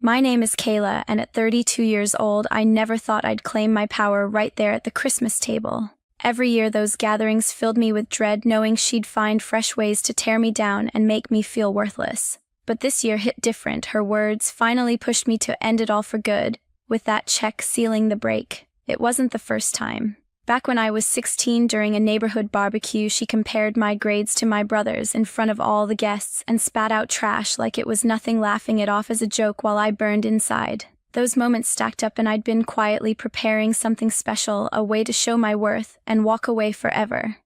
My name is Kayla, and at 32 years old, I never thought I'd claim my power right there at the Christmas table. Every year those gatherings filled me with dread, knowing she'd find fresh ways to tear me down and make me feel worthless. But this year hit different. Her words finally pushed me to end it all for good, with that check sealing the break. It wasn't the first time. Back when I was 16 during a neighborhood barbecue, she compared my grades to my brother's in front of all the guests and spat out trash like it was nothing, laughing it off as a joke while I burned inside. Those moments stacked up, and I'd been quietly preparing something special, a way to show my worth and walk away forever.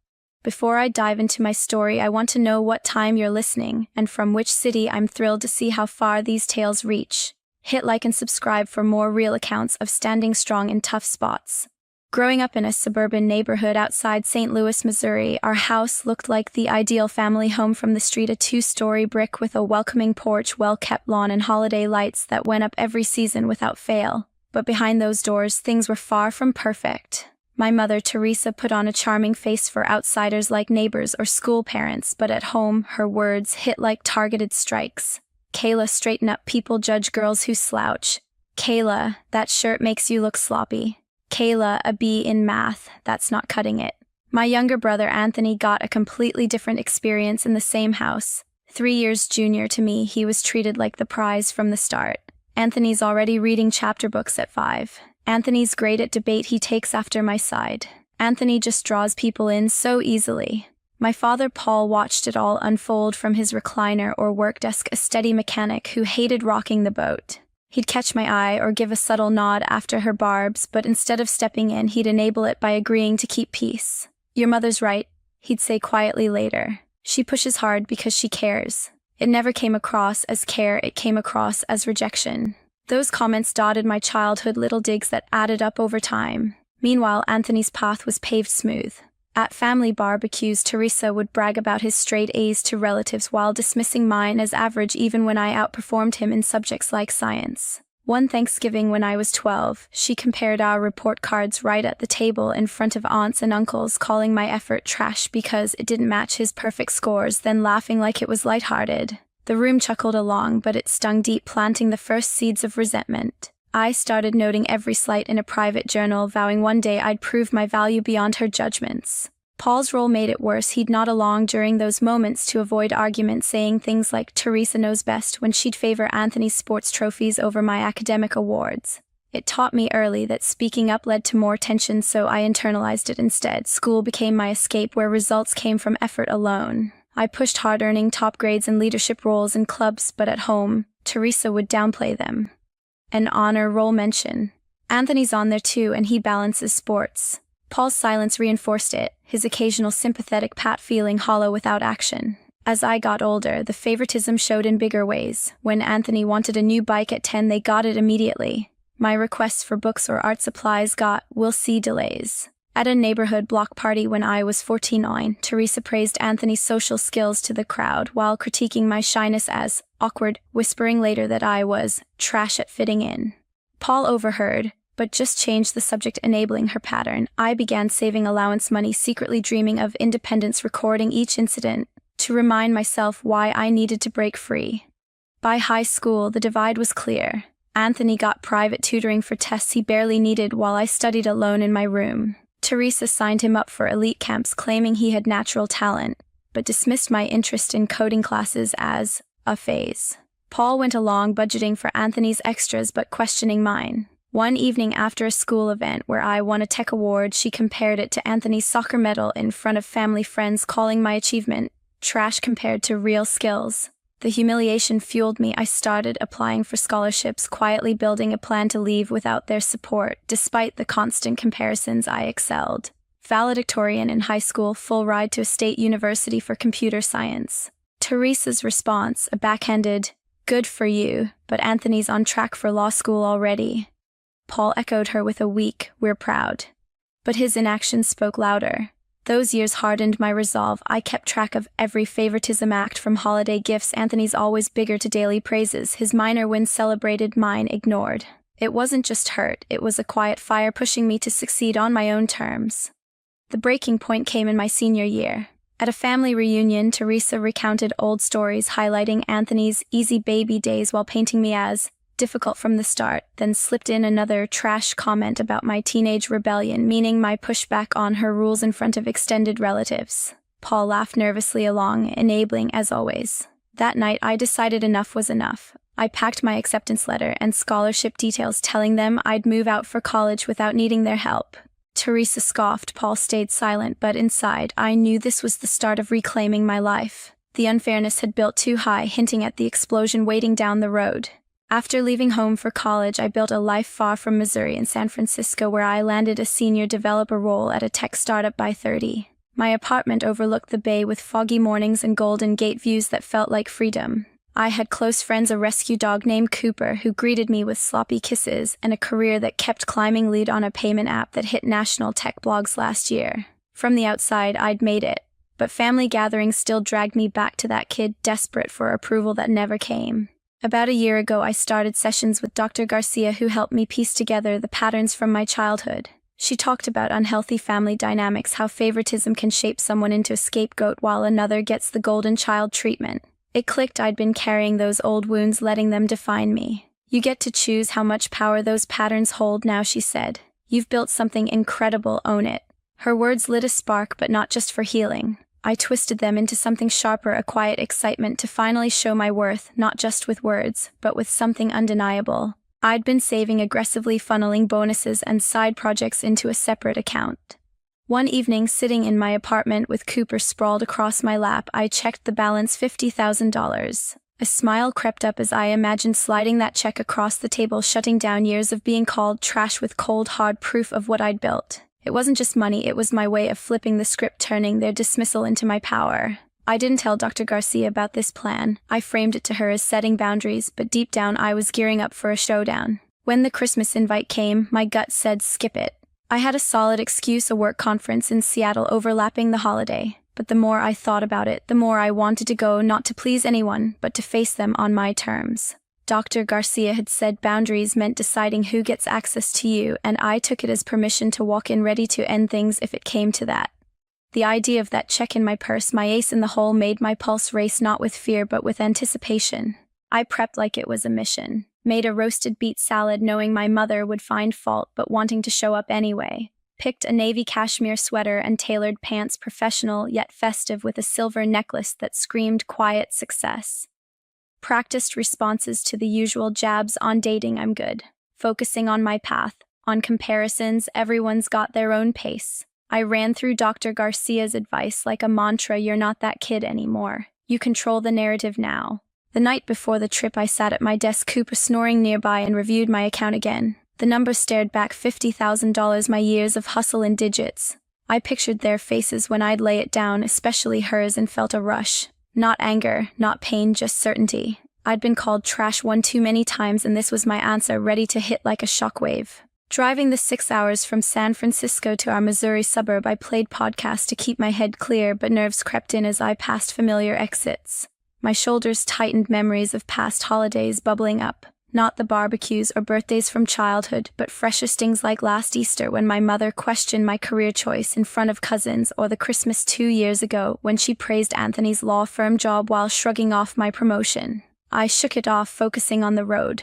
Before I dive into my story, I want to know what time you're listening and from which city. I'm thrilled to see how far these tales reach. Hit like and subscribe for more real accounts of standing strong in tough spots. Growing up in a suburban neighborhood outside St. Louis, Missouri, our house looked like the ideal family home from the street, a 2-story brick with a welcoming porch, well-kept lawn, and holiday lights that went up every season without fail. But behind those doors, things were far from perfect. My mother, Teresa, put on a charming face for outsiders like neighbors or school parents, but at home, her words hit like targeted strikes. Kayla, straighten up, people judge girls who slouch. Kayla, that shirt makes you look sloppy. Kayla, a B in math, that's not cutting it. My younger brother Anthony got a completely different experience in the same house. 3 years junior to me, he was treated like the prize from the start. Anthony's already reading chapter books at 5. Anthony's great at debate, he takes after my side. Anthony just draws people in so easily. My father Paul watched it all unfold from his recliner or work desk, a steady mechanic who hated rocking the boat. He'd catch my eye or give a subtle nod after her barbs, but instead of stepping in, he'd enable it by agreeing to keep peace. Your mother's right, he'd say quietly later. She pushes hard because she cares. It never came across as care, it came across as rejection. Those comments dotted my childhood, little digs that added up over time. Meanwhile, Anthony's path was paved smooth. At family barbecues, Teresa would brag about his straight A's to relatives while dismissing mine as average, even when I outperformed him in subjects like science. One Thanksgiving when I was 12, she compared our report cards right at the table in front of aunts and uncles, calling my effort trash because it didn't match his perfect scores, then laughing like it was lighthearted. The room chuckled along, but it stung deep, planting the first seeds of resentment. I started noting every slight in a private journal, vowing one day I'd prove my value beyond her judgments. Paul's role made it worse. He'd nod along during those moments to avoid arguments, saying things like Teresa knows best when she'd favor Anthony's sports trophies over my academic awards. It taught me early that speaking up led to more tension, so I internalized it instead. School became my escape, where results came from effort alone. I pushed hard, earning top grades and leadership roles in clubs, but at home, Teresa would downplay them. An honor roll mention. Anthony's on there too, and he balances sports. Paul's silence reinforced it, his occasional sympathetic pat feeling hollow without action. As I got older, the favoritism showed in bigger ways. When Anthony wanted a new bike at 10, they got it immediately. My requests for books or art supplies got, we'll see, delays. At a neighborhood block party when I was 14, Teresa praised Anthony's social skills to the crowd while critiquing my shyness as awkward, whispering later that I was trash at fitting in. Paul overheard, but just changed the subject, enabling her pattern. I began saving allowance money, secretly dreaming of independence, recording each incident to remind myself why I needed to break free. By high school, the divide was clear. Anthony got private tutoring for tests he barely needed while I studied alone in my room. Teresa signed him up for elite camps, claiming he had natural talent, but dismissed my interest in coding classes as a phase. Paul went along, budgeting for Anthony's extras but questioning mine. One evening after a school event where I won a tech award, she compared it to Anthony's soccer medal in front of family friends, calling my achievement trash compared to real skills. The humiliation fueled me. I started applying for scholarships, quietly building a plan to leave without their support. Despite the constant comparisons, I excelled. Valedictorian in high school, full ride to a state university for computer science. Teresa's response, a backhanded, good for you, but Anthony's on track for law school already. Paul echoed her with a weak, we're proud. But his inaction spoke louder. Those years hardened my resolve. I kept track of every favoritism act, from holiday gifts, Anthony's always bigger, to daily praises, his minor wins celebrated, mine ignored. It wasn't just hurt, it was a quiet fire pushing me to succeed on my own terms. The breaking point came in my senior year. At a family reunion, Teresa recounted old stories highlighting Anthony's easy baby days while painting me as difficult from the start, then slipped in another trash comment about my teenage rebellion, meaning my pushback on her rules in front of extended relatives. Paul laughed nervously along, enabling as always. That night, I decided enough was enough. I packed my acceptance letter and scholarship details, telling them I'd move out for college without needing their help. Teresa scoffed. Paul stayed silent, but inside, I knew this was the start of reclaiming my life. The unfairness had built too high, hinting at the explosion waiting down the road. After leaving home for college, I built a life far from Missouri in San Francisco, where I landed a senior developer role at a tech startup by 30. My apartment overlooked the bay with foggy mornings and Golden Gate views that felt like freedom. I had close friends, a rescue dog named Cooper who greeted me with sloppy kisses, and a career that kept climbing lead on a payment app that hit national tech blogs last year. From the outside, I'd made it, but family gatherings still dragged me back to that kid desperate for approval that never came. About a year ago, I started sessions with Dr. Garcia, who helped me piece together the patterns from my childhood. She talked about unhealthy family dynamics, how favoritism can shape someone into a scapegoat while another gets the golden child treatment. It clicked. I'd been carrying those old wounds, letting them define me. You get to choose how much power those patterns hold now, she said. You've built something incredible, own it. Her words lit a spark, but not just for healing. I twisted them into something sharper, a quiet excitement to finally show my worth, not just with words, but with something undeniable. I'd been saving, aggressively funneling bonuses and side projects into a separate account. One evening, sitting in my apartment with Cooper sprawled across my lap, I checked the balance, $50,000. A smile crept up as I imagined sliding that check across the table, shutting down years of being called trash with cold, hard proof of what I'd built. It wasn't just money, it was my way of flipping the script, turning their dismissal into my power. I didn't tell Dr. Garcia about this plan. I framed it to her as setting boundaries, but deep down I was gearing up for a showdown. When the Christmas invite came, my gut said skip it. I had a solid excuse, a work conference in Seattle overlapping the holiday. But the more I thought about it, the more I wanted to go, not to please anyone, but to face them on my terms. Dr. Garcia had said boundaries meant deciding who gets access to you, and I took it as permission to walk in ready to end things if it came to that. The idea of that check in my purse, my ace in the hole, made my pulse race, not with fear but with anticipation. I prepped like it was a mission. Made a roasted beet salad knowing my mother would find fault but wanting to show up anyway. Picked a navy cashmere sweater and tailored pants, professional yet festive, with a silver necklace that screamed quiet success. Practiced responses to the usual jabs on dating, I'm good. Focusing on my path. On comparisons, everyone's got their own pace. I ran through Dr. Garcia's advice like a mantra, you're not that kid anymore. You control the narrative now. The night before the trip, I sat at my desk, Cooper snoring nearby, and reviewed my account again. The number stared back, $50,000, my years of hustle in digits. I pictured their faces when I'd lay it down, especially hers, and felt a rush. Not anger, not pain, just certainty. I'd been called trash one too many times, and this was my answer, ready to hit like a shockwave. Driving the 6 hours from San Francisco to our Missouri suburb, I played podcasts to keep my head clear, but nerves crept in as I passed familiar exits. My shoulders tightened, memories of past holidays bubbling up. Not the barbecues or birthdays from childhood, but fresher stings like last Easter when my mother questioned my career choice in front of cousins, or the Christmas 2 years ago when she praised Anthony's law firm job while shrugging off my promotion. I shook it off, focusing on the road.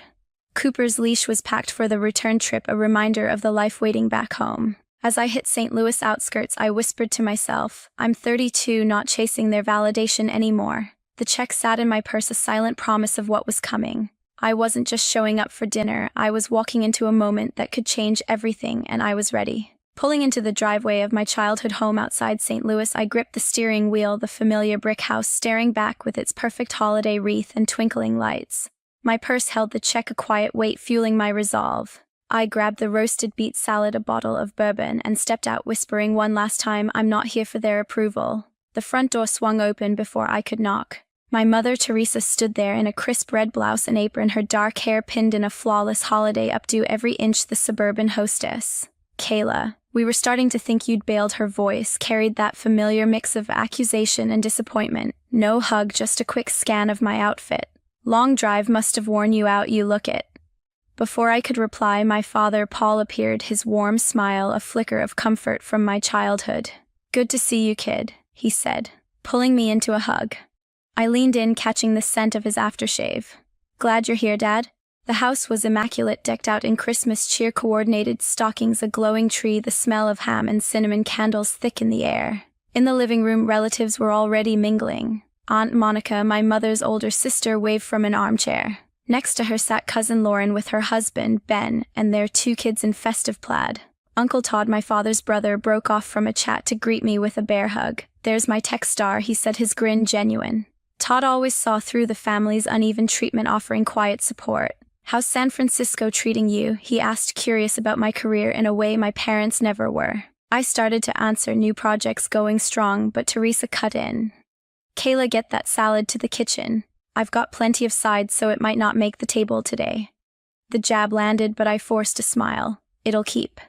Cooper's leash was packed for the return trip, a reminder of the life waiting back home. As I hit St. Louis outskirts, I whispered to myself, I'm 32, not chasing their validation anymore. The check sat in my purse, a silent promise of what was coming. I wasn't just showing up for dinner, I was walking into a moment that could change everything, and I was ready. Pulling into the driveway of my childhood home outside St. Louis, I gripped the steering wheel, the familiar brick house staring back with its perfect holiday wreath and twinkling lights. My purse held the check, a quiet weight fueling my resolve. I grabbed the roasted beet salad, a bottle of bourbon, and stepped out, whispering one last time, I'm not here for their approval. The front door swung open before I could knock. My mother, Teresa, stood there in a crisp red blouse and apron, her dark hair pinned in a flawless holiday updo, every inch the suburban hostess. Kayla, we were starting to think you'd bailed. Her voice carried that familiar mix of accusation and disappointment. No hug, just a quick scan of my outfit. Long drive must have worn you out, you look it. Before I could reply, my father, Paul, appeared, his warm smile a flicker of comfort from my childhood. Good to see you, kid, he said, pulling me into a hug. I leaned in, catching the scent of his aftershave. Glad you're here, Dad. The house was immaculate, decked out in Christmas cheer, coordinated stockings, a glowing tree, the smell of ham and cinnamon candles thick in the air. In the living room, relatives were already mingling. Aunt Monica, my mother's older sister, waved from an armchair. Next to her sat cousin Lauren with her husband, Ben, and their 2 kids in festive plaid. Uncle Todd, my father's brother, broke off from a chat to greet me with a bear hug. "There's my tech star," he said, his grin genuine. Todd always saw through the family's uneven treatment, offering quiet support. "How's San Francisco treating you?" he asked, curious about my career in a way my parents never were. I started to answer, new projects going strong, but Teresa cut in. "Kayla, get that salad to the kitchen. I've got plenty of sides, so it might not make the table today." The jab landed, but I forced a smile. "It'll keep."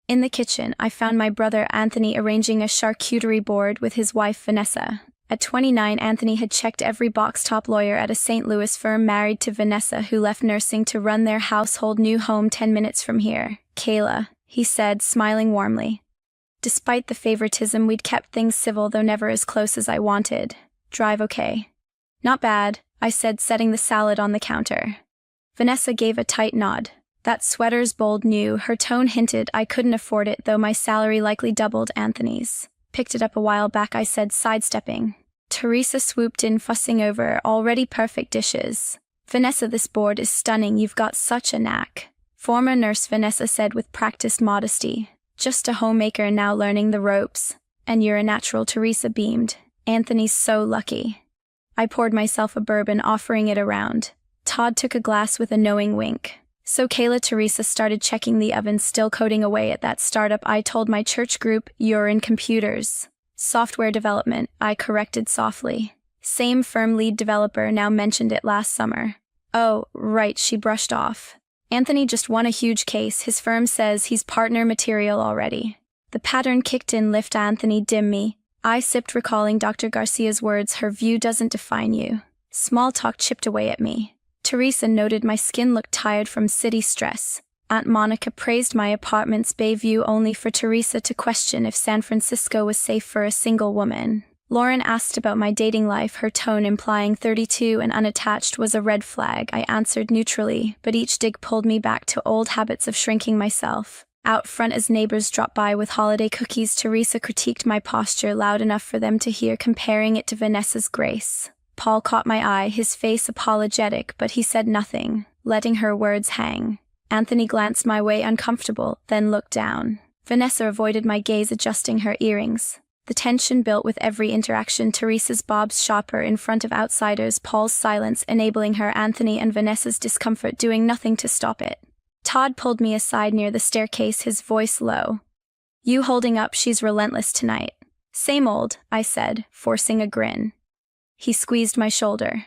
In the kitchen, I found my brother Anthony arranging a charcuterie board with his wife Vanessa. At 29, Anthony had checked every box. Top lawyer at a St. Louis firm, married to Vanessa, who left nursing to run their household new home 10 minutes from here. "Kayla," he said, smiling warmly. Despite the favoritism, we'd kept things civil, though never as close as I wanted. "Drive okay?" "Not bad," I said, setting the salad on the counter. Vanessa gave a tight nod. "That sweater's bold new," her tone hinted. I couldn't afford it, though my salary likely doubled Anthony's. "Picked it up a while back," I said, sidestepping. Teresa swooped in, fussing over already perfect dishes. "Vanessa, this board is stunning. You've got such a knack." Former nurse Vanessa said with practiced modesty. "Just a homemaker now learning the ropes." "And you're a natural," Teresa beamed. "Anthony's so lucky." I poured myself a bourbon, offering it around. Todd took a glass with a knowing wink. "So Kayla," Teresa started checking the oven, still coding away at that startup I told my church group. "You're in computers." "Software development," I corrected softly. "Same firm, lead developer, now mentioned it last summer." "Oh, right," she brushed off. "Anthony just won a huge case. His firm says he's partner material already." The pattern kicked in. "Lift Anthony, dim me." I sipped, recalling Dr. Garcia's words, "Her view doesn't define you." Small talk chipped away at me. Teresa noted my skin looked tired from city stress. Aunt Monica praised my apartment's bay view, only for Teresa to question if San Francisco was safe for a single woman. Lauren asked about my dating life, her tone implying 32 and unattached was a red flag. I answered neutrally, but each dig pulled me back to old habits of shrinking myself. Out front, as neighbors dropped by with holiday cookies, Teresa critiqued my posture loud enough for them to hear, comparing it to Vanessa's grace. Paul caught my eye, his face apologetic, but he said nothing, letting her words hang. Anthony glanced my way, uncomfortable, then looked down. Vanessa avoided my gaze, adjusting her earrings. The tension built with every interaction. Teresa's Bob's shopper in front of outsiders, Paul's silence enabling her, Anthony and Vanessa's discomfort doing nothing to stop it. Todd pulled me aside near the staircase, his voice low. "You holding up? She's relentless tonight." "Same old," I said, forcing a grin. He squeezed my shoulder.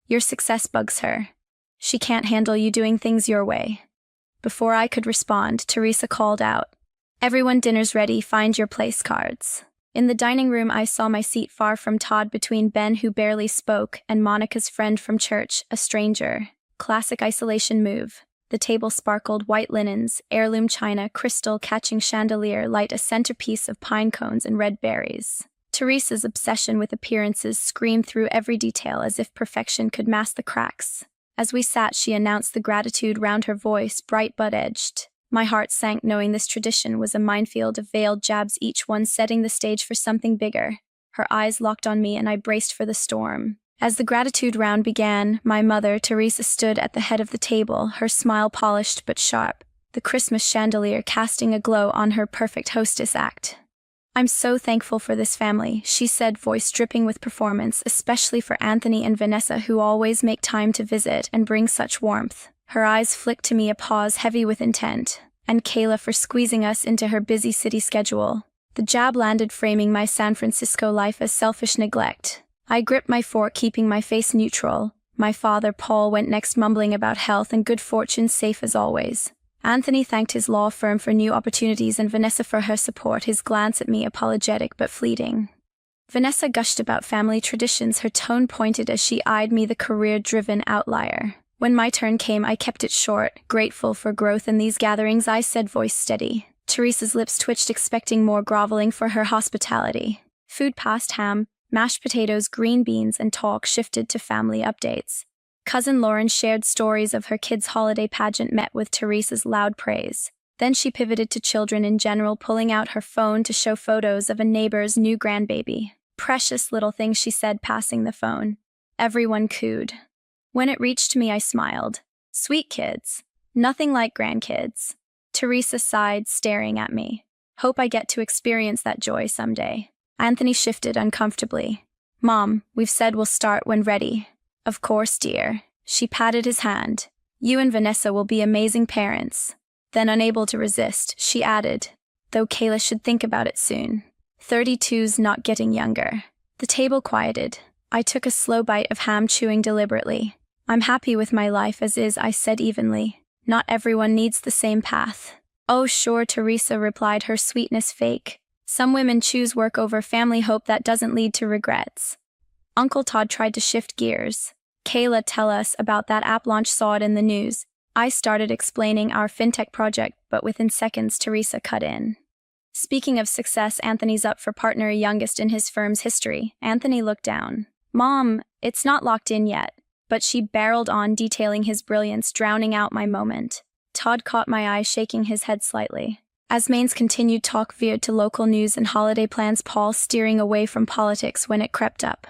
"Your success bugs her. She can't handle you doing things your way." Before I could respond, Teresa called out, "Everyone, dinner's ready, find your place cards." In the dining room, I saw my seat far from Todd, between Ben, who barely spoke, and Monica's friend from church, a stranger. Classic isolation move. The table sparkled, white linens, heirloom china, crystal catching chandelier light, a centerpiece of pine cones and red berries. Teresa's obsession with appearances screamed through every detail, as if perfection could mask the cracks. As we sat, she announced, the gratitude round her voice bright but edged. My heart sank, knowing this tradition was a minefield of veiled jabs, each one setting the stage for something bigger. Her eyes locked on me, and I braced for the storm. As the gratitude round began, my mother, Teresa, stood at the head of the table, her smile polished but sharp, the Christmas chandelier casting a glow on her perfect hostess act. "I'm so thankful for this family," she said, voice dripping with performance, "especially for Anthony and Vanessa, who always make time to visit and bring such warmth." Her eyes flicked to me, a pause heavy with intent. "And Kayla for squeezing us into her busy city schedule." The jab landed, framing my San Francisco life as selfish neglect. I gripped my fork, keeping my face neutral. My father, Paul, went next, mumbling about health and good fortune, safe as always. Anthony thanked his law firm for new opportunities and Vanessa for her support, his glance at me apologetic but fleeting. Vanessa gushed about family traditions, her tone pointed as she eyed me, the career-driven outlier. When my turn came, I kept it short, grateful for growth in these gatherings, I said, voice steady. Teresa's lips twitched, expecting more, groveling for her hospitality. Food past ham, mashed potatoes, green beans, and talk shifted to family updates. Cousin Lauren shared stories of her kids' holiday pageant met with Teresa's loud praise. Then she pivoted to children in general, pulling out her phone to show photos of a neighbor's new grandbaby. "Precious little thing," she said, passing the phone. Everyone cooed. When it reached me, I smiled. "Sweet kids. Nothing like grandkids." Teresa sighed, staring at me. "Hope I get to experience that joy someday." Anthony shifted uncomfortably. "Mom, we've said we'll start when ready." "Of course, dear." She patted his hand. "You and Vanessa will be amazing parents." Then, unable to resist, she added, "Though Kayla should think about it soon. 32's not getting younger." The table quieted. I took a slow bite of ham, chewing deliberately. "I'm happy with my life as is," I said evenly. "Not everyone needs the same path." "Oh sure," Teresa replied, her sweetness fake. "Some women choose work over family. Hope that doesn't lead to regrets." Uncle Todd tried to shift gears. "Kayla, tell us about that app launch. Saw it in the news." I started explaining our fintech project, but within seconds, Teresa cut in. "Speaking of success, Anthony's up for partner youngest in his firm's history." Anthony looked down. "Mom, it's not locked in yet." But she barreled on, detailing his brilliance, drowning out my moment. Todd caught my eye, shaking his head slightly. As Maine's continued talk veered to local news and holiday plans, Paul steering away from politics when it crept up.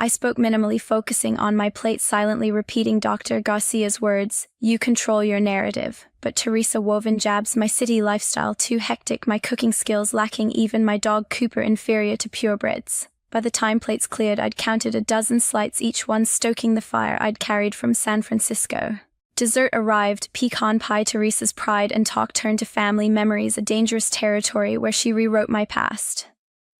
I spoke minimally, focusing on my plate, silently repeating Dr. Garcia's words, "You control your narrative." But Teresa wove in jabs: "My city lifestyle too hectic, my cooking skills lacking, even my dog Cooper inferior to purebreds." By the time plates cleared, I'd counted a dozen slights, each one stoking the fire I'd carried from San Francisco. Dessert arrived, pecan pie. Teresa's pride and talk turned to family memories, a dangerous territory where she rewrote my past.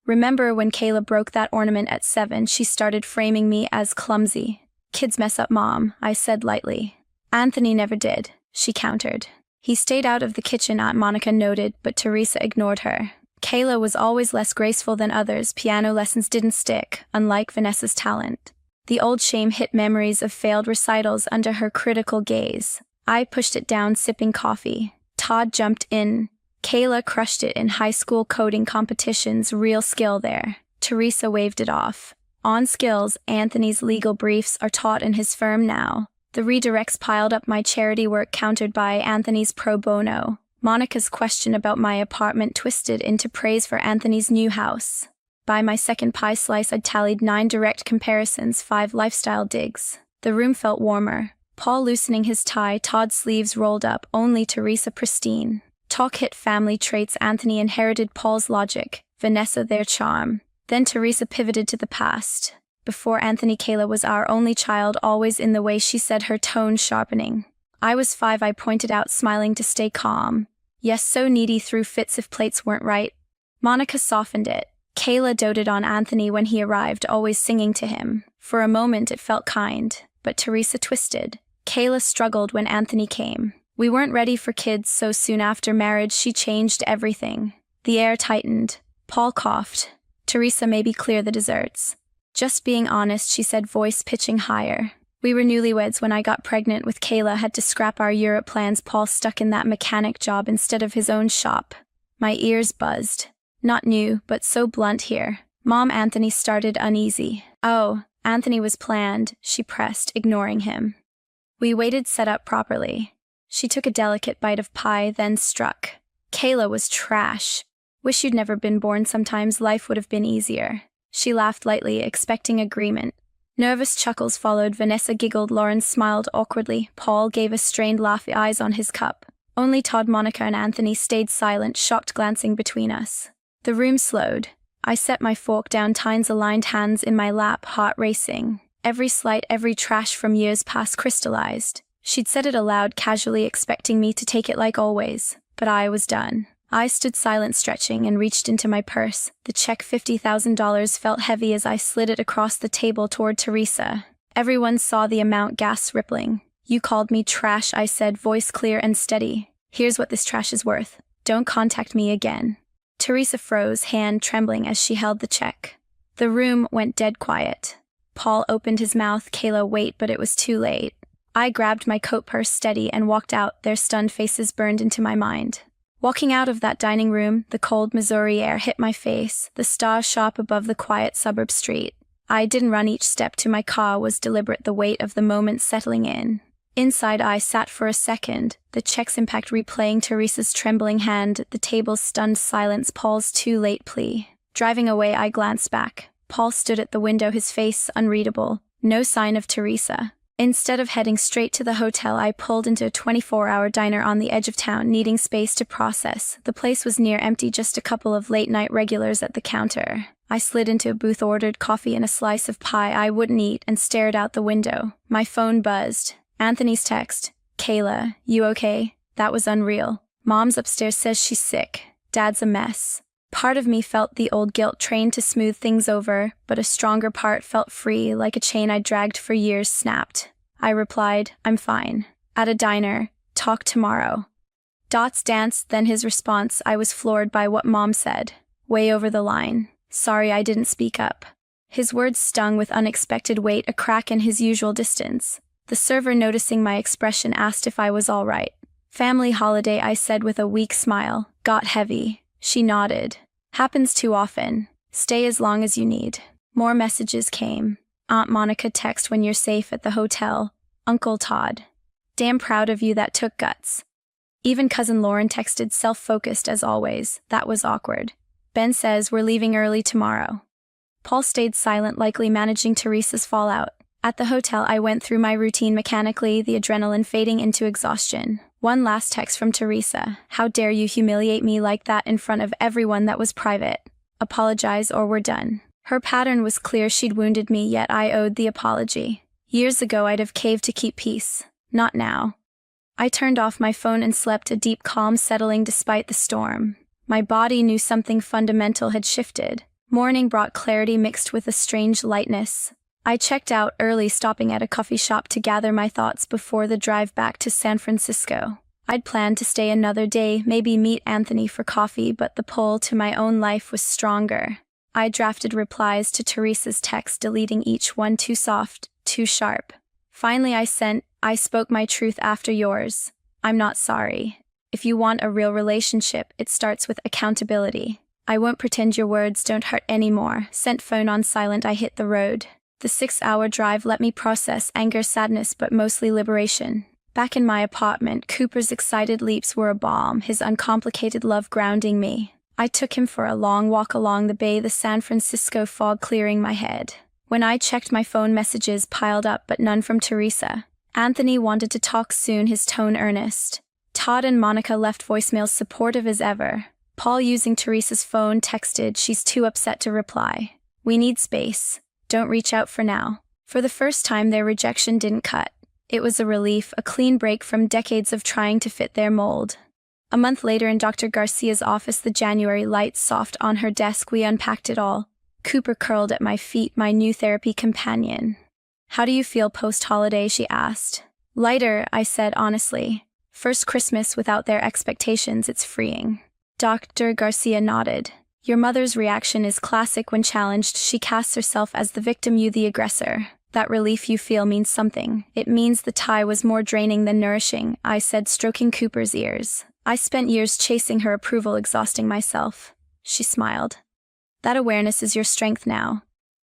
"Remember when Kayla broke that ornament at 7, she started framing me as clumsy." "Kids mess up, Mom," I said lightly. "Anthony never did," she countered. "He stayed out of the kitchen," Aunt Monica noted, but Teresa ignored her. "Kayla was always less graceful than others. Piano lessons didn't stick, unlike Vanessa's talent." The old shame hit, memories of failed recitals under her critical gaze. I pushed it down, sipping coffee. Todd jumped in. "Kayla crushed it in high school coding competitions, real skill there." Teresa waved it off. "On skills, Anthony's legal briefs are taught in his firm now." The redirects piled up, my charity work countered by Anthony's pro bono. Monica's question about my apartment twisted into praise for Anthony's new house. By my second pie slice, I'd tallied 9 direct comparisons, 5 lifestyle digs. The room felt warmer. Paul loosening his tie, Todd's sleeves rolled up, only Teresa pristine. Talk hit family traits. Anthony inherited Paul's logic, Vanessa their charm. Then Teresa pivoted to the past. "Before Anthony, Kayla was our only child, always in the way," she said, her tone sharpening. "I was 5, I pointed out, smiling to stay calm. Yes, so needy, threw fits if plates weren't right." Monica softened it. "Kayla doted on Anthony when he arrived, always singing to him." For a moment it felt kind, but Teresa twisted. "Kayla struggled when Anthony came. We weren't ready for kids so soon after marriage. She changed everything." The air tightened. Paul coughed. "Teresa, maybe clear the desserts." "Just being honest," she said, voice pitching higher. "We were newlyweds when I got pregnant with Kayla, had to scrap our Europe plans. Paul stuck in that mechanic job instead of his own shop." My ears buzzed. Not new, but so blunt here. Mom, Anthony started uneasy. "Oh, Anthony was planned," she pressed, ignoring him. We waited, set up properly. She took a delicate bite of pie, then struck. "Kayla was trash. Wish you'd never been born. Sometimes life would have been easier." She laughed lightly, expecting agreement. Nervous chuckles followed. Vanessa giggled. Lauren smiled awkwardly. Paul gave a strained laugh, eyes on his cup. Only Todd, Monica, and Anthony stayed silent, shocked, glancing between us. The room slowed. I set my fork down, tines aligned, hands in my lap, heart racing. Every slight, every trash from years past crystallized. She'd said it aloud, casually, expecting me to take it like always. But I was done. I stood silent, stretching, and reached into my purse. The check, $50,000, felt heavy as I slid it across the table toward Teresa. Everyone saw the amount, gas rippling. "You called me trash," I said, voice clear and steady. "Here's what this trash is worth. Don't contact me again." Teresa froze, hand trembling as she held the check. The room went dead quiet. Paul opened his mouth. "Kayla, wait," but it was too late. I grabbed my coat purse steady and walked out, their stunned faces burned into my mind. Walking out of that dining room, the cold Missouri air hit my face, the stars shop above the quiet suburb street. I didn't run. Each step to my car was deliberate, the weight of the moment settling in. Inside, I sat for a second, the check's impact replaying, Teresa's trembling hand, the table's stunned silence, Paul's too late plea. Driving away, I glanced back. Paul stood at the window, his face unreadable. No sign of Teresa. Instead of heading straight to the hotel, I pulled into a 24-hour diner on the edge of town, needing space to process. The place was near empty, just a couple of late-night regulars at the counter. I slid into a booth, ordered coffee and a slice of pie I wouldn't eat, and stared out the window. My phone buzzed. Anthony's text. "Kayla, you okay?" That was unreal. "Mom's upstairs, says she's sick. Dad's a mess." Part of me felt the old guilt trained to smooth things over, but a stronger part felt free, like a chain I'd dragged for years snapped. I replied, "I'm fine. At a diner. Talk tomorrow." Dots danced, then his response. I was floored by what Mom said. Way over the line. Sorry I didn't speak up. His words stung with unexpected weight, a crack in his usual distance. The server, noticing my expression, asked if I was all right. "Family holiday," I said with a weak smile. Got heavy. She nodded. "Happens too often. Stay as long as you need." More messages came. Aunt Monica text, "When you're safe at the hotel. Uncle Todd. Damn proud of you, that took guts." Even Cousin Lauren texted, self-focused as always. That was awkward. "Ben says we're leaving early tomorrow." Paul stayed silent, likely managing Teresa's fallout. At the hotel, I went through my routine mechanically, the adrenaline fading into exhaustion. One last text from Teresa. "How dare you humiliate me like that in front of everyone? That was private. Apologize or we're done." Her pattern was clear. She'd wounded me, yet I owed the apology. Years ago, I'd have caved to keep peace. Not now. I turned off my phone and slept, a deep calm settling despite the storm. My body knew something fundamental had shifted. Morning brought clarity mixed with a strange lightness. I checked out early, stopping at a coffee shop to gather my thoughts before the drive back to San Francisco. I'd planned to stay another day, maybe meet Anthony for coffee, but the pull to my own life was stronger. I drafted replies to Teresa's text, deleting each one too soft, too sharp. Finally I spoke my truth after yours. "I'm not sorry. If you want a real relationship, it starts with accountability. I won't pretend your words don't hurt anymore." Sent phone on silent, I hit the road. The 6-hour drive let me process anger, sadness, but mostly liberation. Back in my apartment, Cooper's excited leaps were a balm, his uncomplicated love grounding me. I took him for a long walk along the bay, the San Francisco fog clearing my head. When I checked my phone, messages piled up, but none from Teresa. Anthony wanted to talk soon, his tone earnest. Todd and Monica left voicemails, supportive as ever. Paul, using Teresa's phone, texted, "She's too upset to reply. We need space. Don't reach out for now." For the first time, their rejection didn't cut. It was a relief, a clean break from decades of trying to fit their mold. A month later, in Dr. Garcia's office, the January lights soft on her desk, we unpacked it all. Cooper curled at my feet, my new therapy companion. "How do you feel post-holiday?" she asked. "Lighter," I said honestly. "First Christmas without their expectations, it's freeing." Dr. Garcia nodded. "Your mother's reaction is classic when challenged. She casts herself as the victim, you the aggressor. That relief you feel means something. It means the tie was more draining than nourishing," I said, stroking Cooper's ears. "I spent years chasing her approval, exhausting myself." She smiled. "That awareness is your strength now.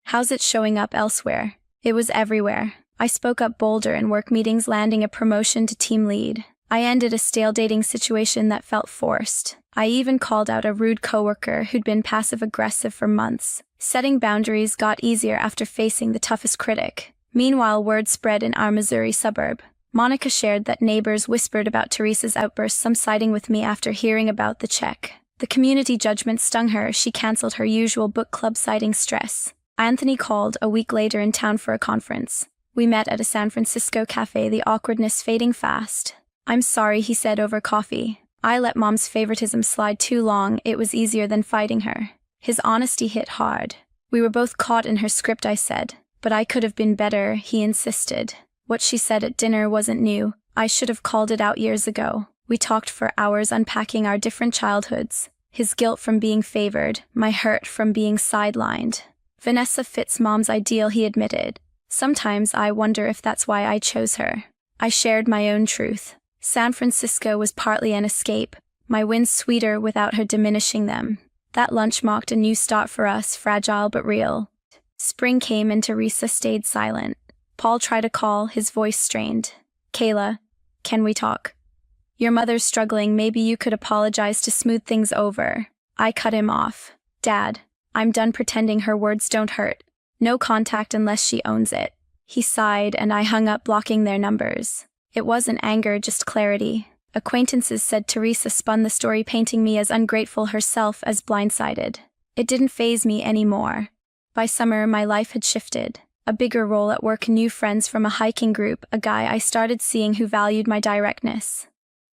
How's it showing up elsewhere?" It was everywhere. I spoke up bolder in work meetings, landing a promotion to team lead. I ended a stale dating situation that felt forced. I even called out a rude coworker who'd been passive-aggressive for months. Setting boundaries got easier after facing the toughest critic. Meanwhile, word spread in our Missouri suburb. Monica shared that neighbors whispered about Teresa's outbursts, some siding with me after hearing about the check. The community judgment stung her. She canceled her usual book club, citing stress. Anthony called a week later in town for a conference. We met at a San Francisco cafe, the awkwardness fading fast. "I'm sorry," he said over coffee. "I let Mom's favoritism slide too long. It was easier than fighting her." His honesty hit hard. "We were both caught in her script," I said. "But I could have been better," he insisted. What she said at dinner wasn't new. I should have called it out years ago. We talked for hours, unpacking our different childhoods. His guilt from being favored, my hurt from being sidelined. "Vanessa fits Mom's ideal," he admitted. "Sometimes I wonder if that's why I chose her." I shared my own truth. San Francisco was partly an escape, my wins sweeter without her diminishing them. That lunch marked a new start for us, fragile but real. Spring came and Teresa stayed silent. Paul tried to call, his voice strained. Kayla, can we talk? Your mother's struggling, maybe you could apologize to smooth things over. I cut him off. Dad, I'm done pretending her words don't hurt. No contact unless she owns it. He sighed and I hung up, blocking their numbers. It wasn't anger, just clarity. Acquaintances said Teresa spun the story, painting me as ungrateful herself, as blindsided. It didn't faze me anymore. By summer, my life had shifted. A bigger role at work, new friends from a hiking group, a guy I started seeing who valued my directness.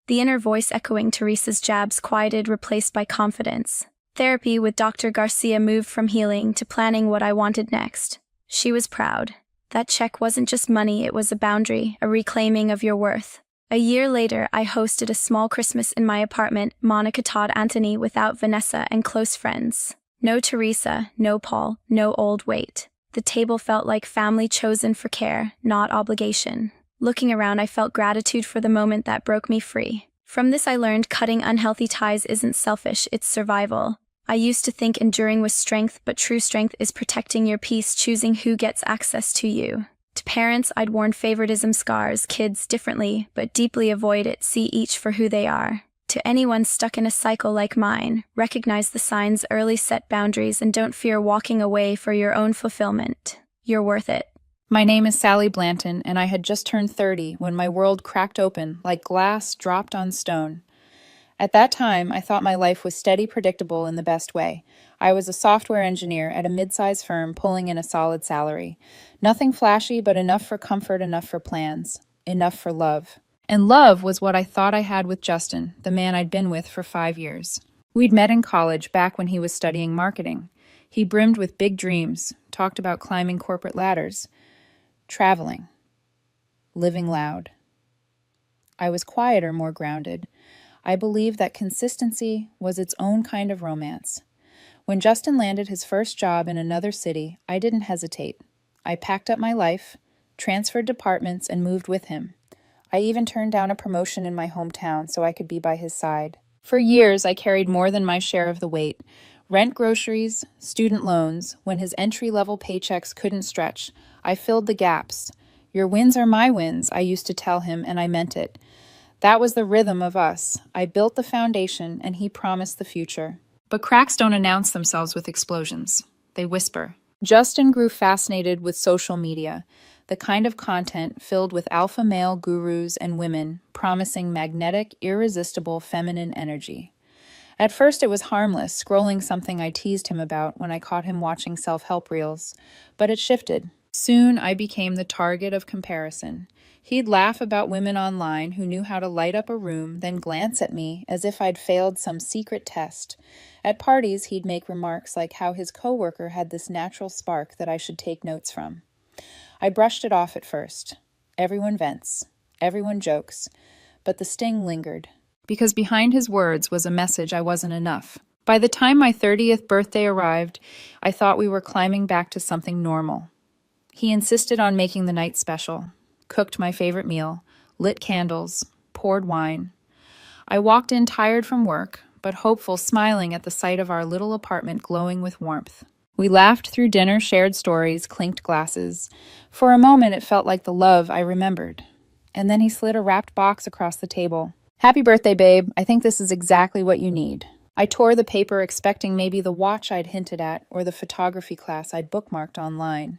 The inner voice echoing Teresa's jabs quieted, replaced by confidence. Therapy with Dr. Garcia moved from healing to planning what I wanted next. She was proud. That check wasn't just money, it was a boundary, a reclaiming of your worth. A year later, I hosted a small Christmas in my apartment. Monica taught Anthony without Vanessa and close friends. No Teresa, no Paul, no old weight. The table felt like family chosen for care, not obligation. Looking around, I felt gratitude for the moment that broke me free. From this I learned cutting unhealthy ties isn't selfish, it's survival. I used to think enduring was strength, but true strength is protecting your peace, choosing who gets access to you. To parents, I'd warn favoritism scars kids differently, but deeply avoid it, see each for who they are. To anyone stuck in a cycle like mine, recognize the signs early, set boundaries, and don't fear walking away for your own fulfillment. You're worth it. My name is Sally Blanton, and I had just turned 30 when my world cracked open like glass dropped on stone. At that time, I thought my life was steady, predictable in the best way. I was a software engineer at a mid-sized firm pulling in a solid salary. Nothing flashy, but enough for comfort, enough for plans, enough for love. And love was what I thought I had with Justin, the man I'd been with for 5 years. We'd met in college back when he was studying marketing. He brimmed with big dreams, talked about climbing corporate ladders, traveling, living loud. I was quieter, more grounded. I believed that consistency was its own kind of romance. When Justin landed his first job in another city, I didn't hesitate. I packed up my life, transferred departments, and moved with him. I even turned down a promotion in my hometown so I could be by his side. For years, I carried more than my share of the weight. Rent, groceries, student loans. When his entry-level paychecks couldn't stretch, I filled the gaps. Your wins are my wins, I used to tell him, and I meant it. That was the rhythm of us. I built the foundation, and he promised the future. But cracks don't announce themselves with explosions. They whisper. Justin grew fascinated with social media, the kind of content filled with alpha male gurus and women promising magnetic, irresistible feminine energy. At first it was harmless, scrolling something I teased him about when I caught him watching self-help reels. But it shifted. Soon I became the target of comparison. He'd laugh about women online who knew how to light up a room, then glance at me as if I'd failed some secret test. At parties, he'd make remarks like how his coworker had this natural spark that I should take notes from. I brushed it off at first. Everyone vents. Everyone jokes. But the sting lingered. Because behind his words was a message I wasn't enough. By the time my 30th birthday arrived, I thought we were climbing back to something normal. He insisted on making the night special. Cooked my favorite meal, lit candles, poured wine. I walked in tired from work, but hopeful, smiling at the sight of our little apartment glowing with warmth. We laughed through dinner, shared stories, clinked glasses. For a moment, it felt like the love I remembered. And then he slid a wrapped box across the table. Happy birthday, babe. I think this is exactly what you need. I tore the paper, expecting maybe the watch I'd hinted at or the photography class I'd bookmarked online.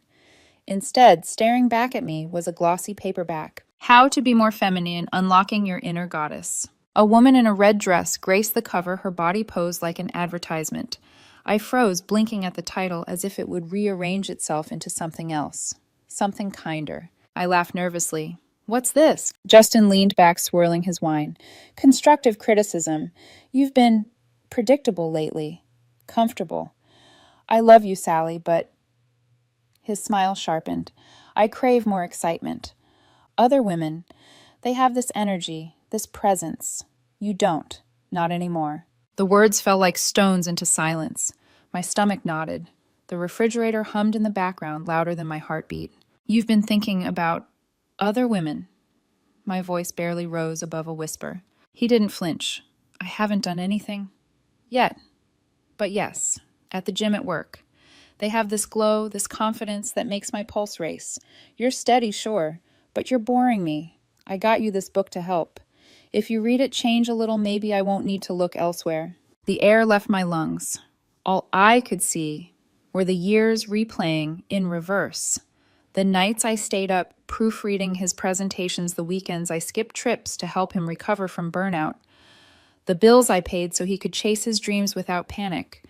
Instead, staring back at me was a glossy paperback. How to Be More Feminine, Unlocking Your Inner Goddess. A woman in a red dress graced the cover, her body posed like an advertisement. I froze, blinking at the title as if it would rearrange itself into something else. Something kinder. I laughed nervously. What's this? Justin leaned back, swirling his wine. Constructive criticism. You've been predictable lately. Comfortable. I love you, Sally, but... His smile sharpened. I crave more excitement. Other women, they have this energy, this presence. You don't. Not anymore. The words fell like stones into silence. My stomach knotted. The refrigerator hummed in the background, louder than my heartbeat. You've been thinking about other women. My voice barely rose above a whisper. He didn't flinch. I haven't done anything. Yet. But yes, at the gym at work. They have this glow, this confidence that makes my pulse race. You're steady, sure, but you're boring me. I got you this book to help. If you read it change a little, maybe I won't need to look elsewhere." The air left my lungs. All I could see were the years replaying in reverse. The nights I stayed up proofreading his presentations, the weekends I skipped trips to help him recover from burnout, the bills I paid so he could chase his dreams without panic,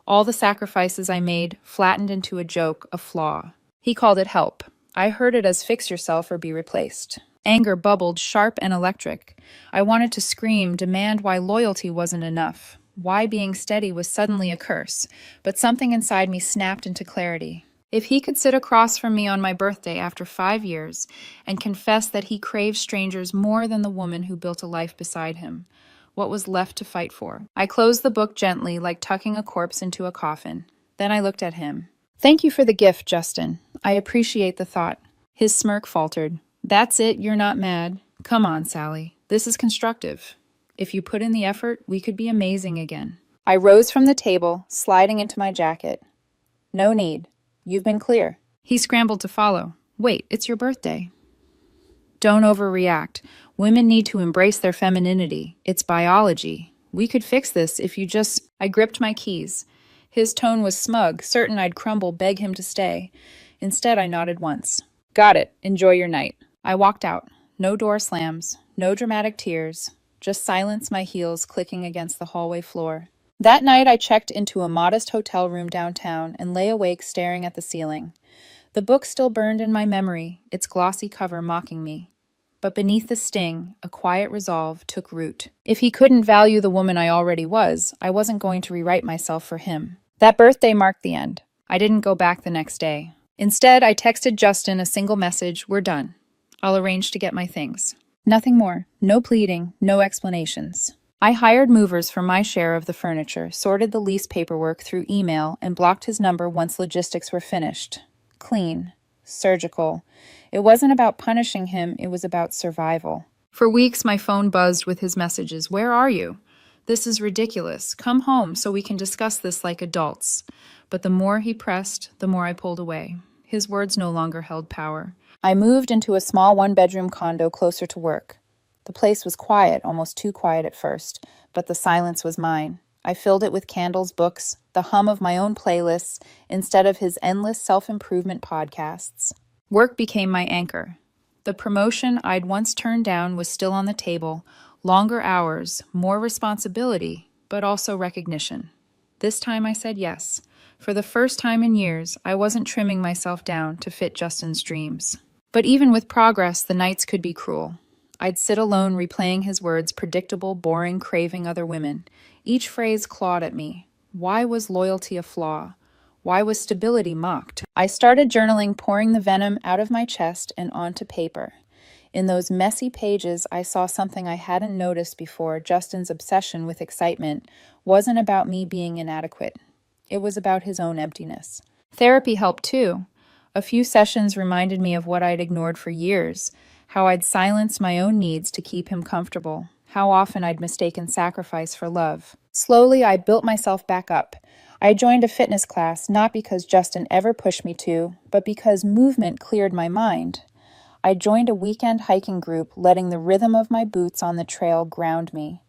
all the sacrifices I made flattened into a joke, a flaw. He called it help. I heard it as fix yourself or be replaced. Anger bubbled, sharp and electric. I wanted to scream, demand why loyalty wasn't enough, why being steady was suddenly a curse, but something inside me snapped into clarity. If he could sit across from me on my birthday after 5 years and confess that he craved strangers more than the woman who built a life beside him, what was left to fight for? I closed the book gently, like tucking a corpse into a coffin. Then I looked at him. "Thank you for the gift, Justin. I appreciate the thought." His smirk faltered. "That's it, you're not mad. Come on, Sally. This is constructive. If you put in the effort, we could be amazing again." I rose from the table, sliding into my jacket. "No need. You've been clear." He scrambled to follow. "Wait, it's your birthday." "Don't overreact. Women need to embrace their femininity. It's biology. We could fix this if you just—" I gripped my keys. His tone was smug, certain I'd crumble, beg him to stay. Instead, I nodded once. "Got it. Enjoy your night." I walked out. No door slams, no dramatic tears, just silence, my heels clicking against the hallway floor. That night, I checked into a modest hotel room downtown and lay awake staring at the ceiling. The book still burned in my memory, its glossy cover mocking me. But beneath the sting, a quiet resolve took root. If he couldn't value the woman I already was, I wasn't going to rewrite myself for him. That birthday marked the end. I didn't go back the next day. Instead, I texted Justin a single message: "We're done. I'll arrange to get my things." Nothing more. No pleading, no explanations. I hired movers for my share of the furniture, sorted the lease paperwork through email, and blocked his number once logistics were finished. Clean. Surgical. It wasn't about punishing him, it was about survival. For weeks, my phone buzzed with his messages. "Where are you? This is ridiculous. Come home so we can discuss this like adults." But the more he pressed, the more I pulled away. His words no longer held power. I moved into a small one-bedroom condo closer to work. The place was quiet, almost too quiet at first, but the silence was mine. I filled it with candles, books, the hum of my own playlists, instead of his endless self-improvement podcasts. Work became my anchor. The promotion I'd once turned down was still on the table. Longer hours, more responsibility, but also recognition. This time I said yes. For the first time in years, I wasn't trimming myself down to fit Justin's dreams. But even with progress, the nights could be cruel. I'd sit alone replaying his words, predictable, boring, craving other women. Each phrase clawed at me. Why was loyalty a flaw? Why was stability mocked? I started journaling, pouring the venom out of my chest and onto paper. In those messy pages, I saw something I hadn't noticed before. Justin's obsession with excitement wasn't about me being inadequate. It was about his own emptiness. Therapy helped too. A few sessions reminded me of what I'd ignored for years, how I'd silenced my own needs to keep him comfortable, how often I'd mistaken sacrifice for love. Slowly, I built myself back up. I joined a fitness class, not because Justin ever pushed me to, but because movement cleared my mind. I joined a weekend hiking group, letting the rhythm of my boots on the trail ground me.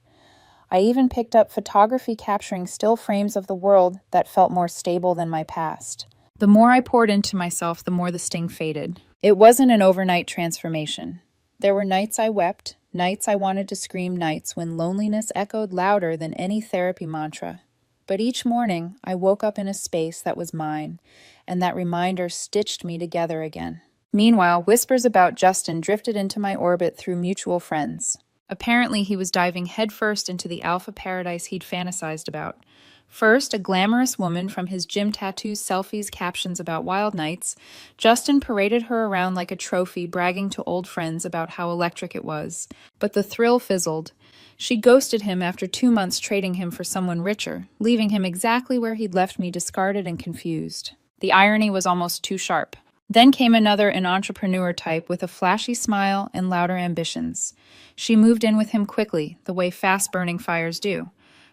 I even picked up photography capturing still frames of the world that felt more stable than my past. The more I poured into myself, the more the sting faded. It wasn't an overnight transformation. There were nights I wept, nights I wanted to scream, nights when loneliness echoed louder than any therapy mantra. But each morning, I woke up in a space that was mine, and that reminder stitched me together again. Meanwhile, whispers about Justin drifted into my orbit through mutual friends. Apparently, he was diving headfirst into the alpha paradise he'd fantasized about. First, a glamorous woman from his gym tattoos, selfies, captions about wild nights, Justin paraded her around like a trophy, bragging to old friends about how electric it was. But the thrill fizzled. She ghosted him after 2 months, trading him for someone richer, leaving him exactly where he'd left me, discarded and confused. The irony was almost too sharp. Then came another, an entrepreneur type with a flashy smile and louder ambitions. She moved in with him quickly, the way fast-burning fires do.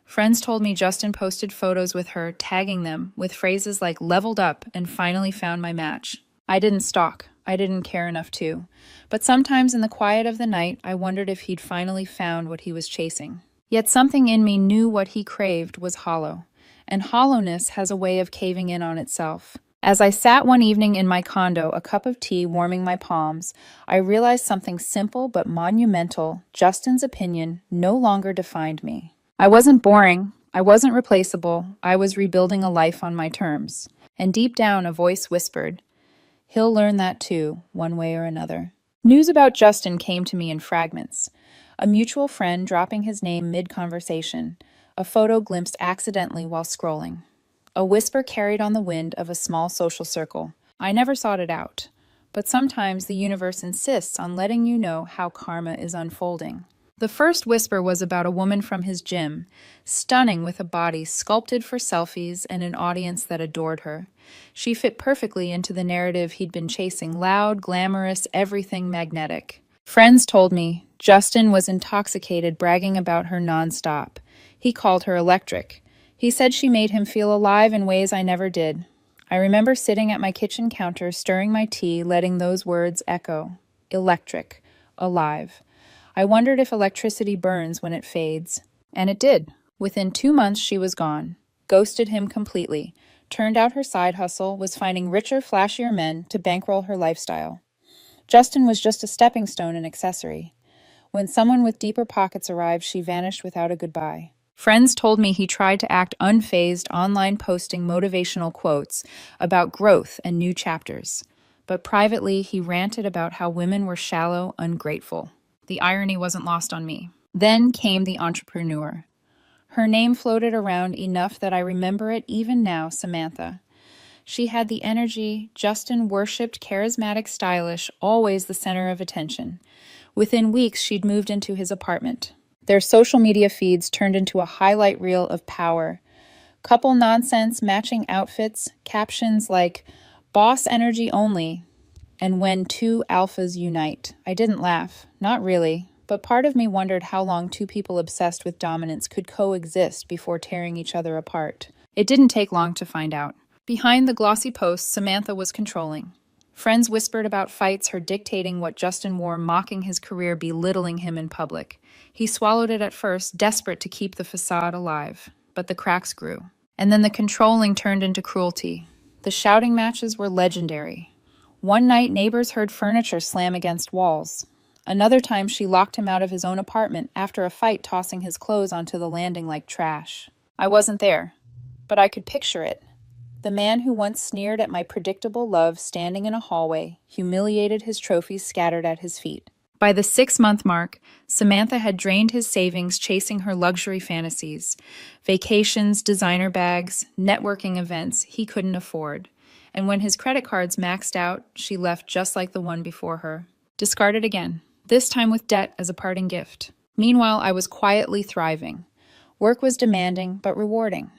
Friends told me Justin posted photos with her, tagging them with phrases like leveled up and finally found my match. I didn't stalk. I didn't care enough to. But sometimes in the quiet of the night, I wondered if he'd finally found what he was chasing. Yet something in me knew what he craved was hollow, and hollowness has a way of caving in on itself. As I sat one evening in my condo, a cup of tea warming my palms, I realized something simple but monumental. Justin's opinion no longer defined me. I wasn't boring. I wasn't replaceable. I was rebuilding a life on my terms. And deep down, a voice whispered, "He'll learn that too, one way or another." News about Justin came to me in fragments. A mutual friend dropping his name mid-conversation, a photo glimpsed accidentally while scrolling, a whisper carried on the wind of a small social circle. I never sought it out, but sometimes the universe insists on letting you know how karma is unfolding. The first whisper was about a woman from his gym, stunning with a body sculpted for selfies and an audience that adored her. She fit perfectly into the narrative he'd been chasing, loud, glamorous, everything magnetic. Friends told me Justin was intoxicated, bragging about her nonstop. He called her electric. He said she made him feel alive in ways I never did. I remember sitting at my kitchen counter, stirring my tea, letting those words echo. Electric. Alive. I wondered if electricity burns when it fades. And it did. Within 2 months, she was gone. Ghosted him completely. Turned out her side hustle, was finding richer, flashier men to bankroll her lifestyle. Justin was just a stepping stone and accessory. When someone with deeper pockets arrived, she vanished without a goodbye. Friends told me he tried to act unfazed, online posting motivational quotes about growth and new chapters. But privately, he ranted about how women were shallow, ungrateful. The irony wasn't lost on me. Then came the entrepreneur. Her name floated around enough that I remember it even now, Samantha. She had the energy Justin worshipped, charismatic, stylish, always the center of attention. Within weeks, she'd moved into his apartment. Their social media feeds turned into a highlight reel of power. Couple nonsense, matching outfits, captions like, "Boss energy only," and "When two alphas unite." I didn't laugh. Not really. But part of me wondered how long two people obsessed with dominance could coexist before tearing each other apart. It didn't take long to find out. Behind the glossy posts, Samantha was controlling. Friends whispered about fights, her dictating what Justin wore, mocking his career, belittling him in public. He swallowed it at first, desperate to keep the facade alive. But the cracks grew. And then the controlling turned into cruelty. The shouting matches were legendary. One night, neighbors heard furniture slam against walls. Another time, she locked him out of his own apartment after a fight, tossing his clothes onto the landing like trash. I wasn't there, but I could picture it. The man who once sneered at my predictable love standing in a hallway, humiliated, his trophies scattered at his feet. By the 6-month mark, Samantha had drained his savings chasing her luxury fantasies, vacations, designer bags, networking events he couldn't afford. And when his credit cards maxed out, she left just like the one before her. Discarded again, this time with debt as a parting gift. Meanwhile, I was quietly thriving. Work was demanding but rewarding.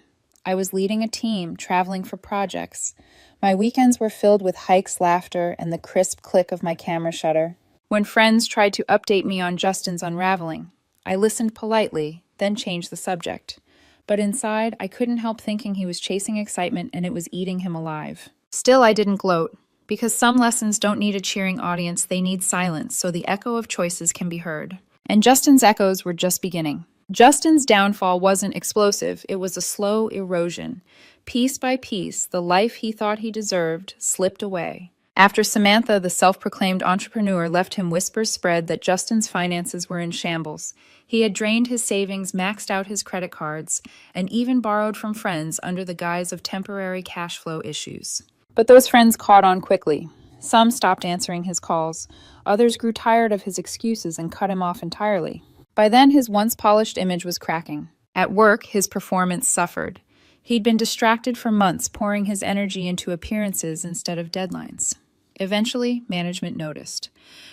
I was leading a team, traveling for projects. My weekends were filled with hikes, laughter, and the crisp click of my camera shutter. When friends tried to update me on Justin's unraveling, I listened politely, then changed the subject. But inside, I couldn't help thinking he was chasing excitement and it was eating him alive. Still, I didn't gloat, because some lessons don't need a cheering audience, they need silence, so the echo of choices can be heard. And Justin's echoes were just beginning. Justin's downfall wasn't explosive, it was a slow erosion. Piece by piece, the life he thought he deserved slipped away. After Samantha, the self-proclaimed entrepreneur, left him, whispers spread that Justin's finances were in shambles. He had drained his savings, maxed out his credit cards, and even borrowed from friends under the guise of temporary cash flow issues. But those friends caught on quickly. Some stopped answering his calls. Others grew tired of his excuses and cut him off entirely. By then, his once polished image was cracking. At work, his performance suffered. He'd been distracted for months, pouring his energy into appearances instead of deadlines. Eventually, management noticed.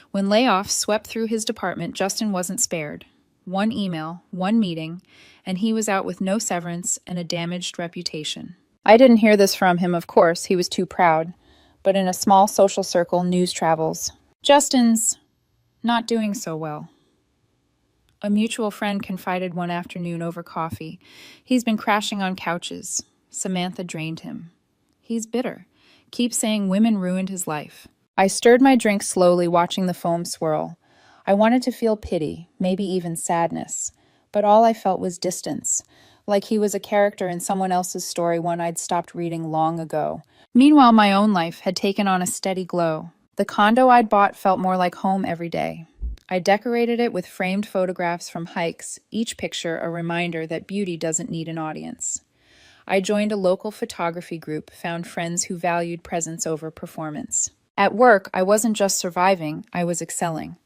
When layoffs swept through his department, Justin wasn't spared. One email, one meeting, and he was out with no severance and a damaged reputation. I didn't hear this from him, of course, he was too proud. But in a small social circle, news travels. Justin's not doing so well. A mutual friend confided one afternoon over coffee. He's been crashing on couches. Samantha drained him. He's bitter. Keeps saying women ruined his life. I stirred my drink slowly, watching the foam swirl. I wanted to feel pity, maybe even sadness. But all I felt was distance, like he was a character in someone else's story, one I'd stopped reading long ago. Meanwhile, my own life had taken on a steady glow. The condo I'd bought felt more like home every day. I decorated it with framed photographs from hikes, each picture a reminder that beauty doesn't need an audience. I joined a local photography group, found friends who valued presence over performance. At work, I wasn't just surviving, I was excelling.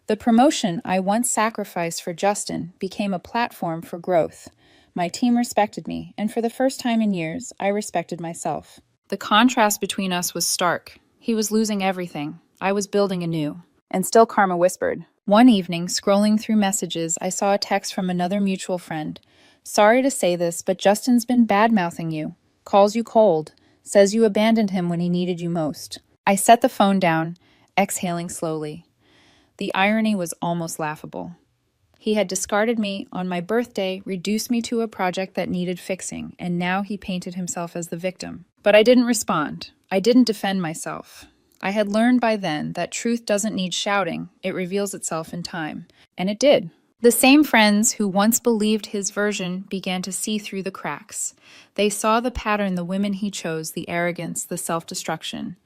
The promotion I once sacrificed for Justin became a platform for growth. My team respected me, and for the first time in years, I respected myself. The contrast between us was stark. He was losing everything. I was building anew. And still Karma whispered. One evening, scrolling through messages, I saw a text from another mutual friend. Sorry to say this, but Justin's been bad-mouthing you. Calls you cold. Says you abandoned him when he needed you most. I set the phone down, exhaling slowly. The irony was almost laughable. He had discarded me on my birthday, reduced me to a project that needed fixing, and now he painted himself as the victim. But I didn't respond. I didn't defend myself. I had learned by then that truth doesn't need shouting, it reveals itself in time. And it did. The same friends who once believed his version began to see through the cracks. They saw the pattern the women he chose, the arrogance, the self-destruction.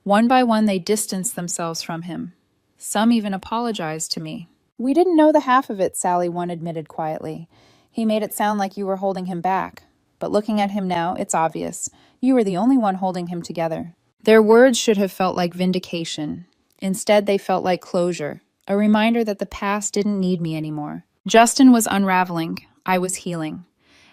One by one, they distanced themselves from him. Some even apologized to me. We didn't know the half of it, Sally, one admitted quietly. He made it sound like you were holding him back. But looking at him now, it's obvious. You were the only one holding him together. Their words should have felt like vindication. Instead, they felt like closure, a reminder that the past didn't need me anymore. Justin was unraveling. I was healing.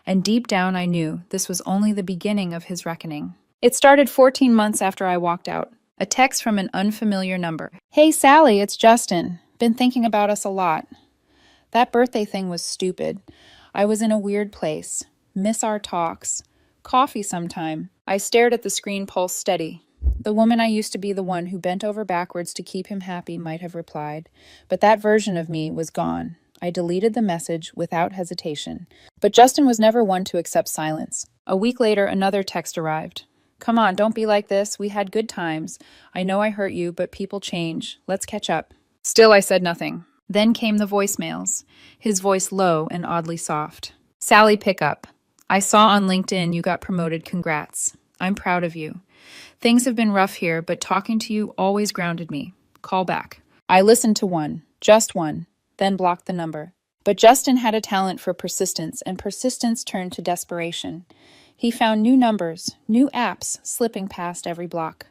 And deep down, I knew this was only the beginning of his reckoning. It started 14 months after I walked out. A text from an unfamiliar number. Hey, Sally, it's Justin. Been thinking about us a lot. That birthday thing was stupid. I was in a weird place. Miss our talks. Coffee sometime. I stared at the screen, pulse steady. The woman I used to be, the one who bent over backwards to keep him happy, might have replied. But that version of me was gone. I deleted the message without hesitation. But Justin was never one to accept silence. A week later, another text arrived. Come on, don't be like this. We had good times. I know I hurt you, but people change. Let's catch up. Still, I said nothing. Then came the voicemails, his voice low and oddly soft. Sally, pick up. I saw on LinkedIn you got promoted. Congrats. I'm proud of you. Things have been rough here, but talking to you always grounded me. Call back. I listened to one, just one, then blocked the number. But Justin had a talent for persistence, and persistence turned to desperation. He found new numbers, new apps slipping past every block.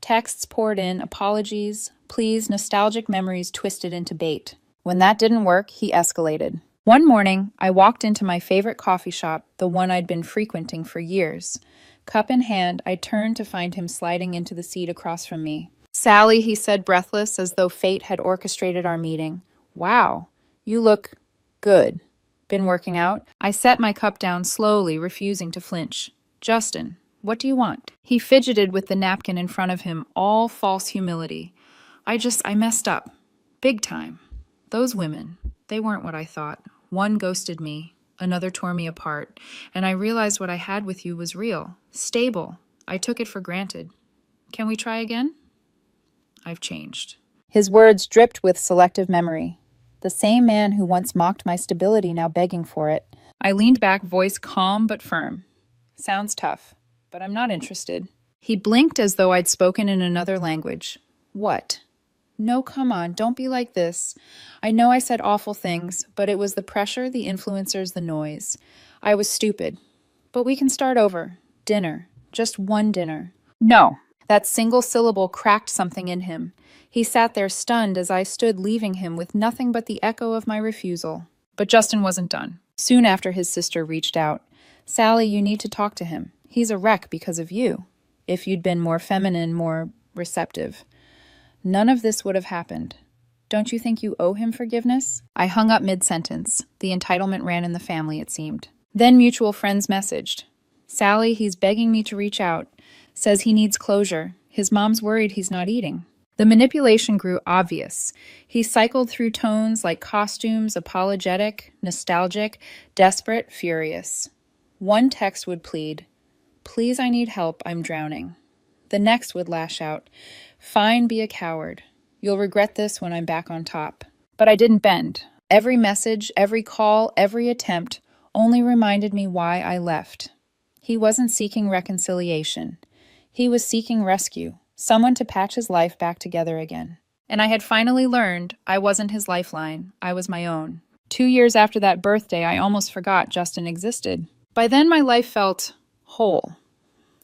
Texts poured in, apologies, pleas, nostalgic memories twisted into bait. When that didn't work, he escalated. One morning, I walked into my favorite coffee shop, the one I'd been frequenting for years. Cup in hand, I turned to find him sliding into the seat across from me. Sally, he said, breathless, as though fate had orchestrated our meeting. Wow, you look good. Been working out? I set my cup down slowly, refusing to flinch. Justin, what do you want? He fidgeted with the napkin in front of him, all false humility. I messed up. Big time. Those women, they weren't what I thought. One ghosted me, another tore me apart, and I realized what I had with you was real, stable. I took it for granted. Can we try again? I've changed. His words dripped with selective memory. The same man who once mocked my stability, now begging for it. I leaned back, voice calm but firm. Sounds tough, but I'm not interested. He blinked as though I'd spoken in another language. What? No, come on, don't be like this. I know I said awful things, but it was the pressure, the influencers, the noise. I was stupid. But we can start over. Dinner. Just one dinner. No. That single syllable cracked something in him. He sat there stunned as I stood leaving him with nothing but the echo of my refusal. But Justin wasn't done. Soon after, his sister reached out. Sally, you need to talk to him. He's a wreck because of you. If you'd been more feminine, more receptive. None of this would have happened. Don't you think you owe him forgiveness? I hung up mid-sentence. The entitlement ran in the family, it seemed. Then mutual friends messaged. Sally, he's begging me to reach out. Says he needs closure. His mom's worried he's not eating. The manipulation grew obvious. He cycled through tones like costumes, apologetic, nostalgic, desperate, furious. One text would plead, "Please, I need help, I'm drowning." The next would lash out, "Fine, be a coward. You'll regret this when I'm back on top." But I didn't bend. Every message, every call, every attempt only reminded me why I left. He wasn't seeking reconciliation. He was seeking rescue, someone to patch his life back together again. And I had finally learned I wasn't his lifeline, I was my own. 2 years after that birthday, I almost forgot Justin existed. By then, my life felt whole.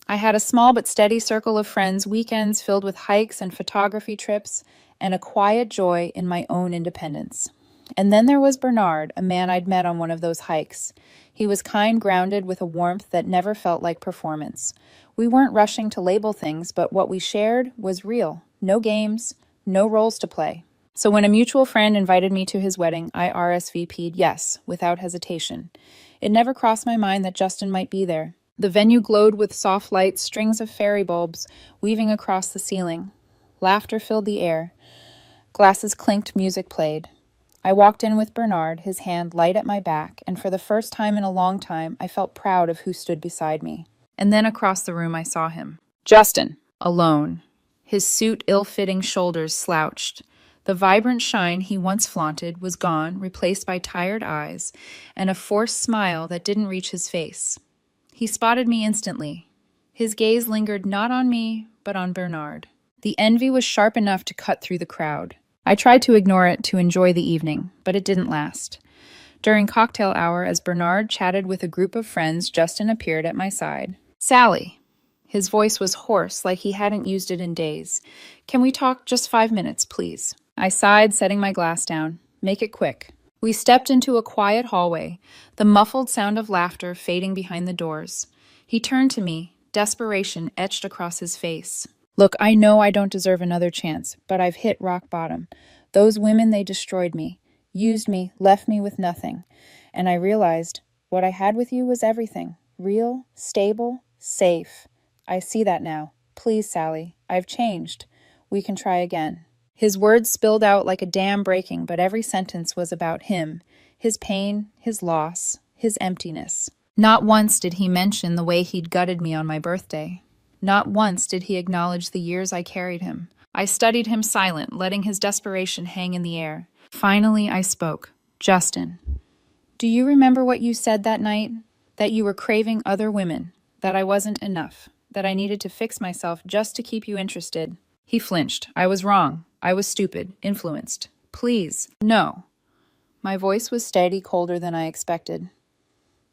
I had a small but steady circle of friends, weekends filled with hikes and photography trips, and a quiet joy in my own independence. And then there was Bernard, a man I'd met on one of those hikes. He was kind, grounded, with a warmth that never felt like performance. We weren't rushing to label things, but what we shared was real. No games, no roles to play. So when a mutual friend invited me to his wedding, I RSVP'd yes, without hesitation. It never crossed my mind that Justin might be there. The venue glowed with soft lights, strings of fairy bulbs weaving across the ceiling. Laughter filled the air. Glasses clinked, music played. I walked in with Bernard, his hand light at my back, and for the first time in a long time, I felt proud of who stood beside me. And then across the room I saw him. Justin, alone. His suit ill-fitting shoulders slouched. The vibrant shine he once flaunted was gone, replaced by tired eyes and a forced smile that didn't reach his face. He spotted me instantly. His gaze lingered not on me, but on Bernard. The envy was sharp enough to cut through the crowd. I tried to ignore it to enjoy the evening, but it didn't last. During cocktail hour, as Bernard chatted with a group of friends, Justin appeared at my side. "Sally." His voice was hoarse, like he hadn't used it in days. "Can we talk just 5 minutes, please?" I sighed, setting my glass down. "Make it quick." We stepped into a quiet hallway, the muffled sound of laughter fading behind the doors. He turned to me, desperation etched across his face. "Look, I know I don't deserve another chance, but I've hit rock bottom. Those women, they destroyed me, used me, left me with nothing. And I realized what I had with you was everything. Real, stable, safe. I see that now. Please, Sally, I've changed. We can try again." His words spilled out like a dam breaking, but every sentence was about him, his pain, his loss, his emptiness. Not once did he mention the way he'd gutted me on my birthday. Not once did he acknowledge the years I carried him. I studied him silent, letting his desperation hang in the air. Finally, I spoke. "Justin, do you remember what you said that night? That you were craving other women, that I wasn't enough, that I needed to fix myself just to keep you interested?" He flinched. "I was wrong. I was stupid, influenced. Please, no." My voice was steady, colder than I expected.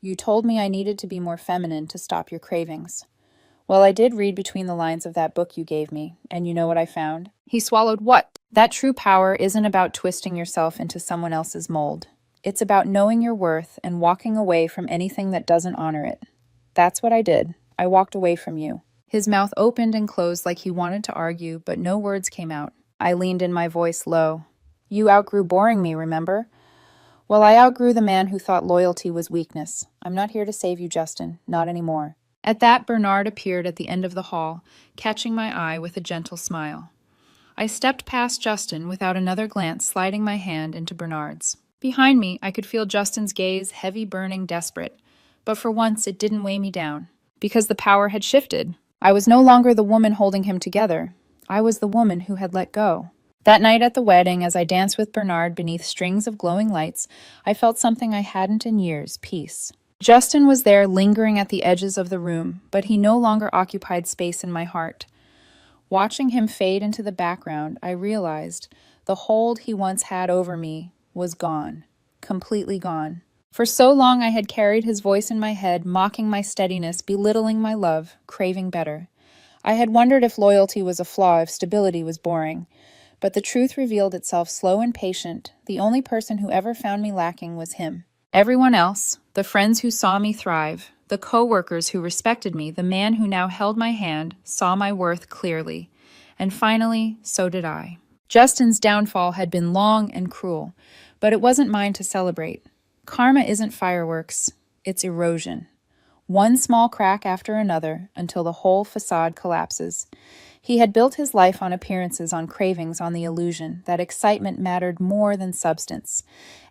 "You told me I needed to be more feminine to stop your cravings. Well, I did read between the lines of that book you gave me, and you know what I found?" He swallowed. "What?" "That true power isn't about twisting yourself into someone else's mold. It's about knowing your worth and walking away from anything that doesn't honor it. That's what I did. I walked away from you." His mouth opened and closed like he wanted to argue, but no words came out. I leaned in, my voice low. "You outgrew boring me, remember? Well, I outgrew the man who thought loyalty was weakness. I'm not here to save you, Justin. Not anymore." At that, Bernard appeared at the end of the hall, catching my eye with a gentle smile. I stepped past Justin without another glance, sliding my hand into Bernard's. Behind me, I could feel Justin's gaze, heavy, burning, desperate. But for once, it didn't weigh me down, because the power had shifted. I was no longer the woman holding him together. I was the woman who had let go. That night at the wedding, as I danced with Bernard beneath strings of glowing lights, I felt something I hadn't in years, peace. Justin was there, lingering at the edges of the room, but he no longer occupied space in my heart. Watching him fade into the background, I realized the hold he once had over me was gone, completely gone. For so long I had carried his voice in my head, mocking my steadiness, belittling my love, craving better. I had wondered if loyalty was a flaw, if stability was boring. But the truth revealed itself slow and patient. The only person who ever found me lacking was him. Everyone else, the friends who saw me thrive, the co-workers who respected me, the man who now held my hand, saw my worth clearly. And finally, so did I. Justin's downfall had been long and cruel, but it wasn't mine to celebrate. Karma isn't fireworks, it's erosion. One small crack after another until the whole facade collapses. He had built his life on appearances, on cravings, on the illusion that excitement mattered more than substance.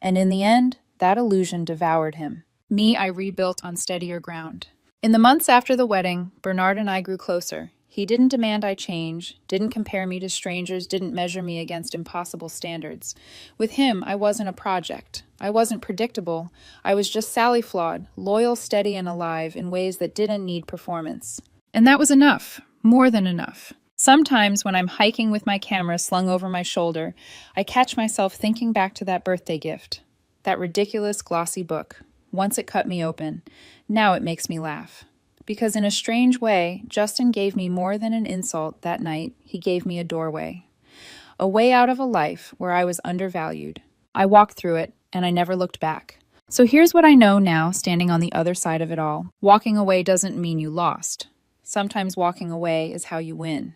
And in the end, that illusion devoured him. Me, I rebuilt on steadier ground. In the months after the wedding, Bernard and I grew closer. He didn't demand I change, didn't compare me to strangers, didn't measure me against impossible standards. With him, I wasn't a project. I wasn't predictable. I was just Sally flawed, loyal, steady, and alive in ways that didn't need performance. And that was enough, more than enough. Sometimes when I'm hiking with my camera slung over my shoulder, I catch myself thinking back to that birthday gift, that ridiculous glossy book. Once it cut me open. Now it makes me laugh. Because in a strange way, Justin gave me more than an insult that night. He gave me a doorway. A way out of a life where I was undervalued. I walked through it, and I never looked back. So here's what I know now, standing on the other side of it all. Walking away doesn't mean you lost. Sometimes walking away is how you win.